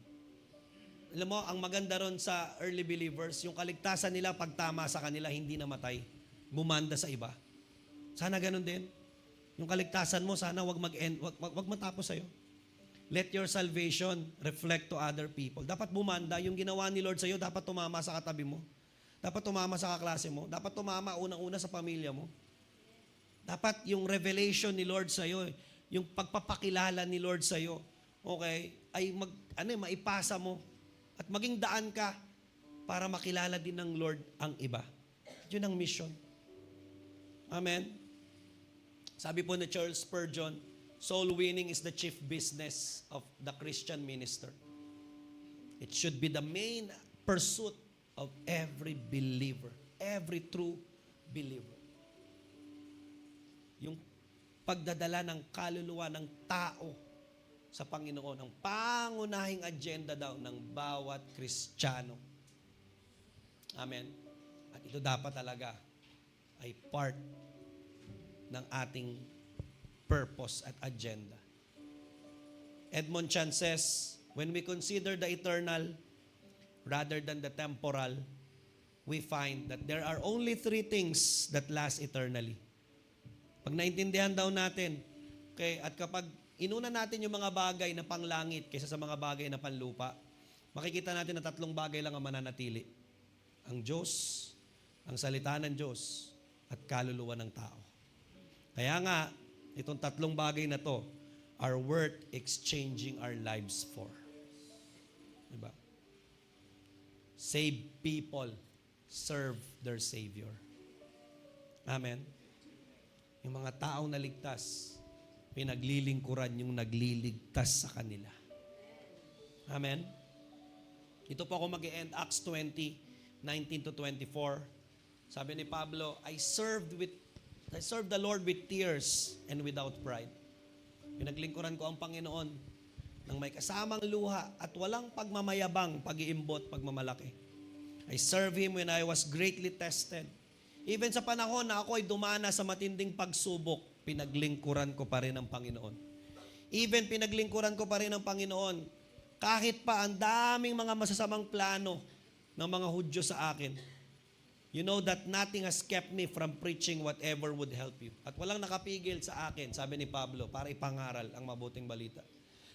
S1: Alam mo, ang maganda ron sa early believers, yung kaligtasan nila pag tama sa kanila, hindi namatay. Bumanda sa iba. Sana ganun din. Yung kaligtasan mo, sana wag matapos sa'yo. Let your salvation reflect to other people. Dapat bumanda. Yung ginawa ni Lord sa'yo, dapat tumama sa katabi mo. Dapat tumama sa kaklase mo. Dapat tumama unang-una sa pamilya mo. Dapat yung revelation ni Lord sa'yo, yung pagpapakilala ni Lord sa'yo, okay, ay maipasa mo. At maging daan ka para makilala din ng Lord ang iba. Yun ang mission. Amen? Sabi po ni Charles Spurgeon, soul winning is the chief business of the Christian minister. It should be the main pursuit of every believer, every true believer. Yung pagdadala ng kaluluwa ng tao sa Panginoon, ang pangunahing agenda daw ng bawat Kristiyano. Amen? At ito dapat talaga ay part ng ating purpose at agenda. Edmund Chan says, when we consider the eternal rather than the temporal, we find that there are only three things that last eternally. Pag naintindihan daw natin, okay, at kapag inuna natin yung mga bagay na panglangit kaysa sa mga bagay na panlupa, makikita natin na tatlong bagay lang ang mananatili. Ang Diyos, ang salita ng Diyos, at kaluluwa ng tao. Kaya nga, itong tatlong bagay na to are worth exchanging our lives for. Diba? Save people, serve their Savior. Amen? Yung mga taong naligtas, pinaglilingkuran yung nagliligtas sa kanila. Amen? Ito po ako mag-end, Acts 20, 19 to 24. Sabi ni Pablo, I served the Lord with tears and without pride. Pinaglingkuran ko ang Panginoon ng may kasamang luha at walang pagmamayabang, pag-iimbot, pagmamalaki. I served Him when I was greatly tested. Even sa panahon na ako ay dumana sa matinding pagsubok, pinaglingkuran ko pa rin ang Panginoon. Even pinaglingkuran ko pa rin ang Panginoon, kahit pa ang daming mga masasamang plano ng mga Hudyo sa akin. You know that nothing has kept me from preaching whatever would help you. At walang nakapigil sa akin, sabi ni Pablo, para ipangaral ang mabuting balita.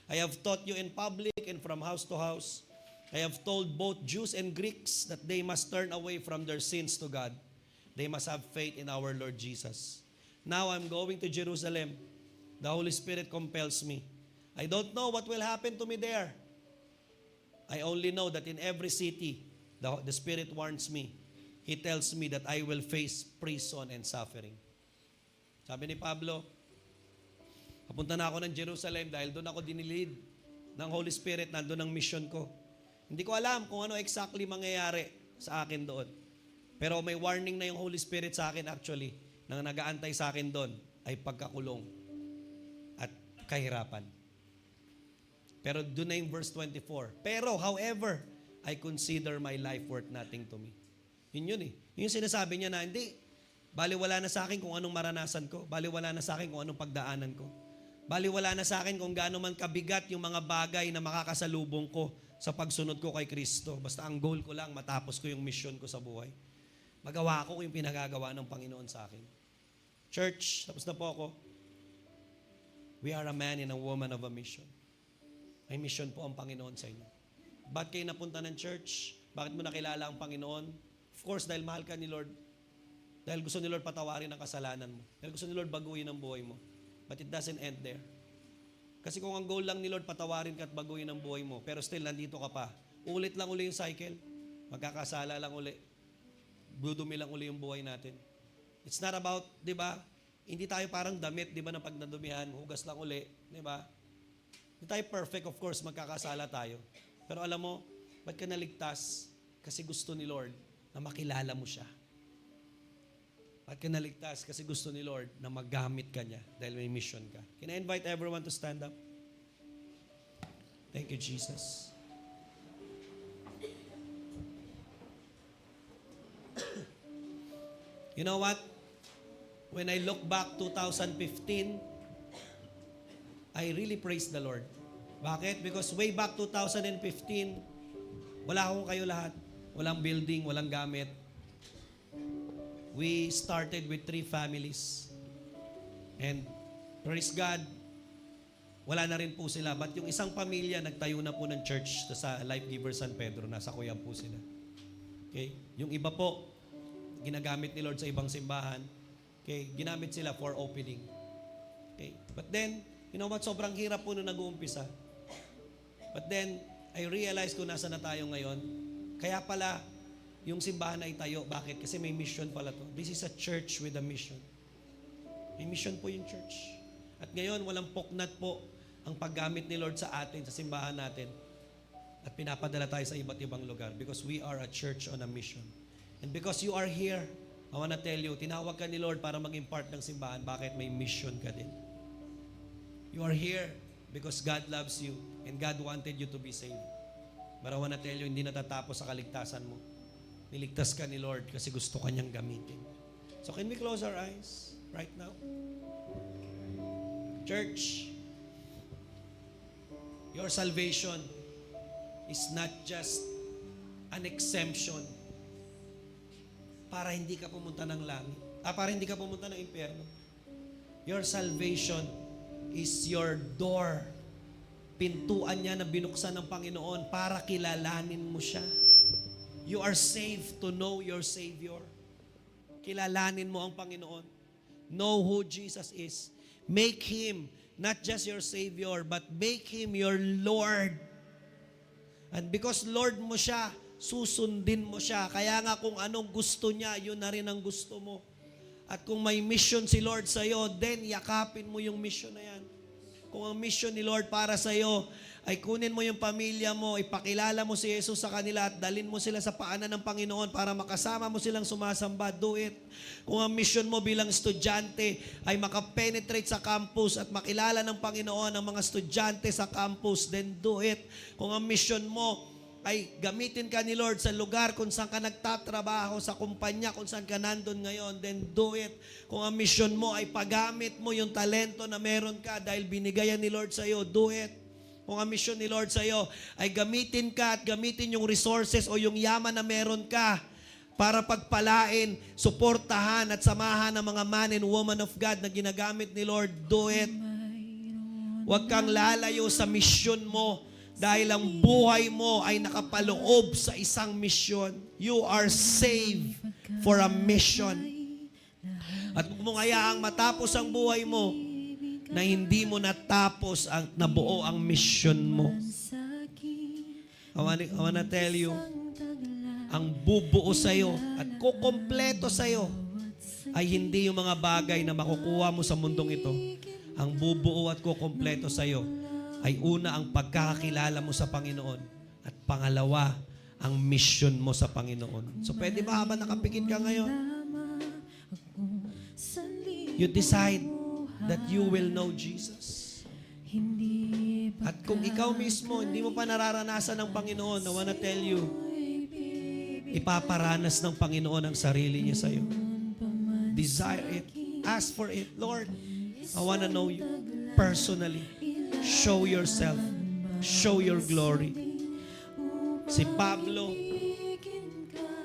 S1: I have taught you in public and from house to house. I have told both Jews and Greeks that they must turn away from their sins to God. They must have faith in our Lord Jesus. Now I'm going to Jerusalem. The Holy Spirit compels me. I don't know what will happen to me there. I only know that in every city, the Spirit warns me. He tells me that I will face prison and suffering. Sabi ni Pablo, papunta na ako ng Jerusalem dahil doon ako dinilid ng Holy Spirit, nandun ang mission ko. Hindi ko alam kung ano exactly mangyayari sa akin doon. Pero may warning na yung Holy Spirit sa akin actually, nang nag-aantay sa akin doon ay pagkakulong at kahirapan. Pero doon na yung verse 24. Pero however, I consider my life worth nothing to me. Yun eh. Yung sinasabi niya na, hindi, baliwala na sa akin kung anong maranasan ko, baliwala na sa akin kung anong pagdaanan ko. Baliwala na sa akin kung gaano man kabigat yung mga bagay na makakasalubong ko sa pagsunod ko kay Kristo. Basta ang goal ko lang, matapos ko yung mission ko sa buhay. Magawa ko yung pinagagawa ng Panginoon sa akin. Church, tapos na po ako. We are a man and a woman of a mission. May mission po ang Panginoon sa inyo. Ba't kayo napunta ng church? Bakit mo nakilala ang Panginoon? Of course, dahil mahal ka ni Lord. Dahil gusto ni Lord patawarin ang kasalanan mo. Dahil gusto ni Lord baguhin ang buhay mo. But it doesn't end there. Kasi kung ang goal lang ni Lord patawarin ka at baguhin ang buhay mo, pero still nandito ka pa, ulit lang uli yung cycle. Magkakasala lang uli. Dudumi lang uli yung buhay natin. It's not about, di ba? Hindi tayo parang damit, di ba, na pag nadumihan, hugas lang uli, di ba? Hindi tayo perfect, of course, magkakasala tayo. Pero alam mo, ba't ka naligtas? Kasi gusto ni Lord na makilala mo siya. Ba't ka naligtas? Kasi gusto ni Lord na maggamit ka niya dahil may mission ka. Can I invite everyone to stand up? Thank you, Jesus. You know what? When I look back 2015, I really praise the Lord. Bakit? Because way back 2015, wala akong kayo lahat. Walang building, walang gamit. We started with 3 families. And praise God, wala na rin po sila. But yung isang pamilya, nagtayo na po ng church sa Life Giver San Pedro. Nasa Cuyab po sila. Okay? Yung iba po, ginagamit ni Lord sa ibang simbahan. Okay? Ginamit sila for opening. Okay? But then, you know what? Sobrang hirap po nung nag-uumpisa. But then, I realized kung nasa na tayo ngayon. Kaya pala, yung simbahan ay tayo. Bakit? Kasi may mission pala to. This is a church with a mission. May mission po yung church. At ngayon, walang poknat po ang paggamit ni Lord sa atin, sa simbahan natin. At pinapadala tayo sa iba't ibang lugar because we are a church on a mission. And because you are here, I wanna tell you, tinawag ka ni Lord para maging part ng simbahan. Bakit? May mission ka din. You are here because God loves you and God wanted you to be saved. But I wanna tell you, hindi natatapos sa kaligtasan mo. Niligtas ka ni Lord kasi gusto ka niyang gamitin. So can we close our eyes right now? Church, your salvation is not just an exemption para hindi ka pumunta ng langit. Para hindi ka pumunta ng impyerno. Your salvation is your door. Pintuan niya na binuksan ng Panginoon para kilalanin mo siya. You are saved to know your Savior. Kilalanin mo ang Panginoon. Know who Jesus is. Make Him not just your Savior, but make Him your Lord. And because Lord mo siya, susundin mo siya. Kaya nga kung anong gusto niya, yun na rin ang gusto mo. At kung may mission si Lord sa'yo, then yakapin mo yung mission na yan. Kung ang mission ni Lord para sa'yo ay kunin mo yung pamilya mo, ipakilala mo si Jesus sa kanila at dalhin mo sila sa paanan ng Panginoon para makasama mo silang sumasamba, do it. Kung ang mission mo bilang estudyante ay makapenetrate sa campus at makilala ng Panginoon ang mga estudyante sa campus, then do it. Kung ang mission mo ay gamitin ka ni Lord sa lugar kung saan ka nagtatrabaho, sa kumpanya kung saan ka nandun ngayon, then do it. Kung ang mission mo ay paggamit mo yung talento na meron ka dahil binigayan ni Lord sa'yo, do it. Kung ang mission ni Lord sa'yo ay gamitin ka at gamitin yung resources o yung yaman na meron ka para pagpalain, suportahan at samahan ng mga man and woman of God na ginagamit ni Lord, do it. Huwag kang lalayo sa mission mo dahil ang buhay mo ay nakapaloob sa isang mission. You are saved for a mission. At huwag mong hayaang matapos ang buhay mo na hindi mo natapos ang nabuo ang mission mo. I wanna tell you, ang bubuo sa'yo at kukompleto sa'yo ay hindi yung mga bagay na makukuha mo sa mundong ito. Ang bubuo at kukompleto sa'yo ay una ang pagkakakilala mo sa Panginoon at pangalawa, ang mission mo sa Panginoon. So pwede ba habang nakapikit ka ngayon? You decide that you will know Jesus. At kung ikaw mismo, hindi mo pa nararanasan ng Panginoon, I wanna tell you, ipaparanas ng Panginoon ang sarili niya sa'yo. Desire it. Ask for it. Lord, I wanna know you. personally. Show yourself. Show your glory. Si Pablo,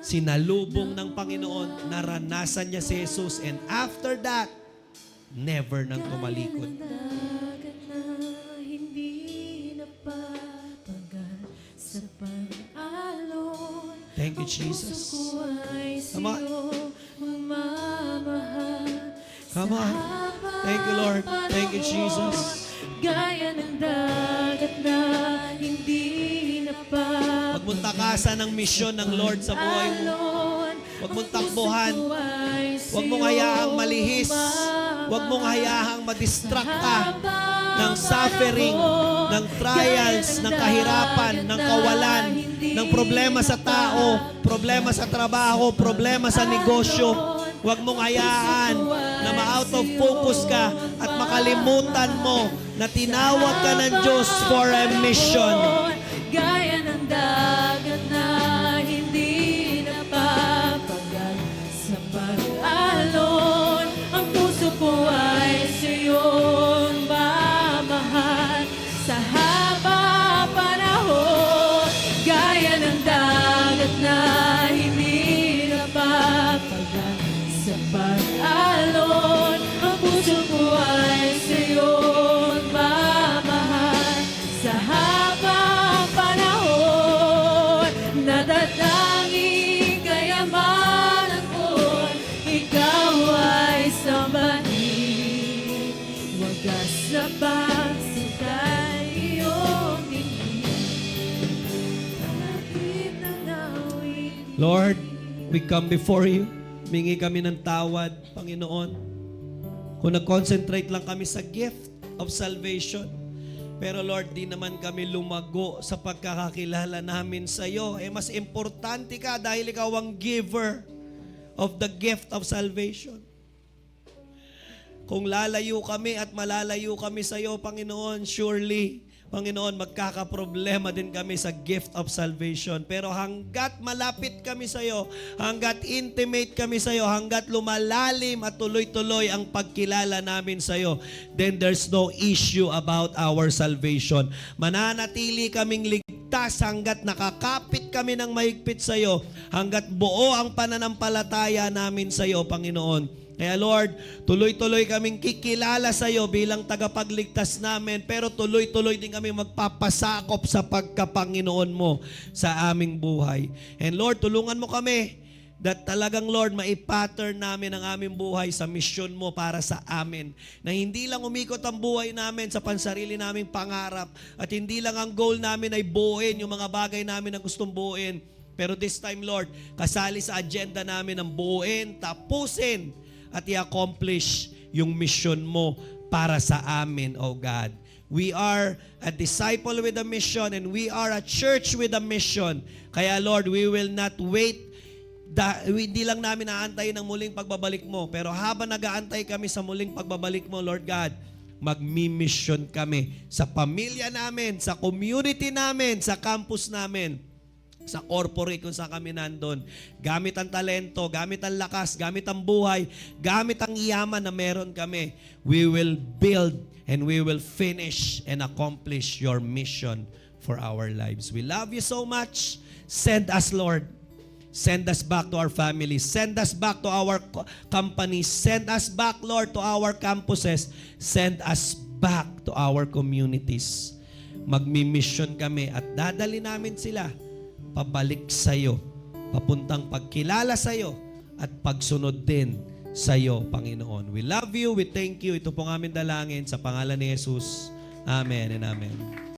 S1: sinalubong ng Panginoon, naranasan niya si Jesus, and after that, never nang tumalikod. Thank you, Jesus. Come on. Come on. Thank you, Lord. Thank you, Jesus.
S2: Gaya ng dagat na hindi
S1: Huwag mong takasan ang misyon ng Lord sa buhay mo. Huwag mong takbuhan. Huwag mong hayaang malihis. Huwag mong hayaang madistract ka ng suffering, ng trials, ng kahirapan, ng kawalan, ng problema sa tao, problema sa trabaho, problema sa negosyo. Huwag mong hayaan na ma-out of focus ka at makalimutan mo na tinawag ka ng Diyos for a mission.
S2: Gaya ng dagat na hindi napapagal sa pag-alon. Ang puso ko ay sa'yong mamahal sa habang panahon. Gaya ng dagat na hindi napapagal sa pag-alon. Ang puso ko ay sa'yong mamahal sa habang panahon. Natatanging kayamanan ko, ikaw ay sambahin. Wagas na pagsikay iyong tingin. Kalapit na nawin.
S1: Lord, we come before you. Mingi kami ng tawad, Panginoon. Kung nag-concentrate lang kami sa gift of salvation. Pero Lord, di naman kami lumago sa pagkakakilala namin sa iyo. Mas importante ka dahil ikaw ang giver of the gift of salvation. Kung lalayo kami at malalayo kami sa iyo, Panginoon, surely, Panginoon, magkakaproblema din kami sa gift of salvation. Pero hanggat malapit kami sa iyo, hanggat intimate kami sa iyo, hanggat lumalalim at tuloy-tuloy ang pagkilala namin sa iyo, then there's no issue about our salvation. Mananatili kaming ligtas hanggat nakakapit kami ng mahigpit sa iyo, hanggat buo ang pananampalataya namin sa iyo, Panginoon. Kaya Lord, tuloy-tuloy kaming kikilala sa iyo bilang tagapagligtas namin, pero tuloy-tuloy din kami magpapasakop sa pagkapanginoon mo sa aming buhay. And Lord, tulungan mo kami that talagang Lord, maipattern namin ang aming buhay sa misyon mo para sa amin. Na hindi lang umikot ang buhay namin sa pansarili naming pangarap at hindi lang ang goal namin ay buuin yung mga bagay namin na gustong buuin. Pero this time, Lord, kasali sa agenda namin ang buuin, tapusin, at i-accomplish yung mission mo para sa amin, O God. We are a disciple with a mission and we are a church with a mission. Kaya Lord, we will not wait. Hindi lang namin naantay ng muling pagbabalik mo. Pero habang nag-aantay kami sa muling pagbabalik mo, Lord God, magmi-mission kami sa pamilya namin, sa community namin, sa campus namin, sa corporate kung saan kami nandun. Gamit ang talento, gamit ang lakas, gamit ang buhay, gamit ang yaman na meron kami. We will build and we will finish and accomplish your mission for our lives. We love you so much. Send us, Lord. Send us back to our families. Send us back to our companies. Send us back, Lord, to our campuses. Send us back to our communities. Magmi-mission kami at dadali namin sila pabalik sa iyo, papuntang pagkilala sa iyo at pagsunod din sa iyo, Panginoon. We love you, we thank you. Ito pong aming dalangin sa pangalan ni Jesus. Amen and amen.